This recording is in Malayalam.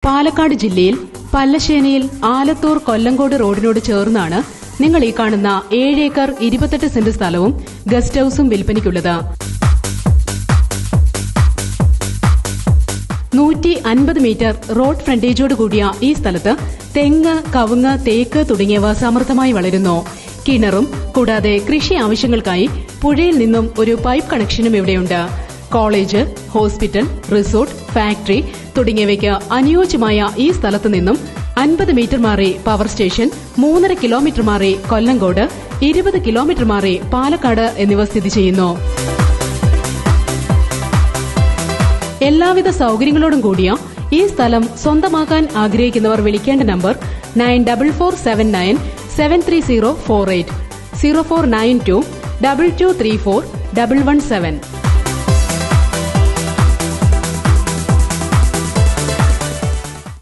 പാലക്കാട് ജില്ലയിൽ പല്ലശ്ശേനയിൽ ആലത്തൂർ കൊല്ലങ്കോട് റോഡിനോട് ചേർന്നാണ് നിങ്ങൾ ഈ കാണുന്ന 7 ഏക്കർ 28 സെന്റ് സ്ഥലവും ഗസ്റ്റ് ഹൌസും വിൽപ്പനയ്ക്കുള്ളത്. 150 മീറ്റർ റോഡ് ഫ്രണ്ടേജോട് കൂടിയ ഈ സ്ഥലത്ത് തെങ്ങ്, കവുങ്ങ്, തേക്ക് തുടങ്ങിയവ സമൃദ്ധമായി വളരുന്നു. കിണറും കൂടാതെ കൃഷി ആവശ്യങ്ങൾക്കായി പുഴയിൽ നിന്നും ഒരു പൈപ്പ് കണക്ഷനും ഇവിടെയുണ്ട്. കോളേജ്, ഹോസ്പിറ്റൽ, റിസോർട്ട്, ഫാക്ടറി തുടങ്ങിയവയ്ക്ക് അനുയോജ്യമായ ഈ സ്ഥലത്ത് നിന്നും 50 മീറ്റർ മാറി പവർ സ്റ്റേഷൻ, 3.5 കിലോമീറ്റർ മാറി കൊല്ലങ്കോട്, 20 കിലോമീറ്റർ മാറി പാലക്കാട് എന്നിവ സ്ഥിതി ചെയ്യുന്നു. എല്ലാവിധ സൌകര്യങ്ങളോടും കൂടിയ ഈ സ്ഥലം സ്വന്തമാക്കാൻ ആഗ്രഹിക്കുന്നവർ വിളിക്കേണ്ട നമ്പർ 9447973048 0492 2234 117.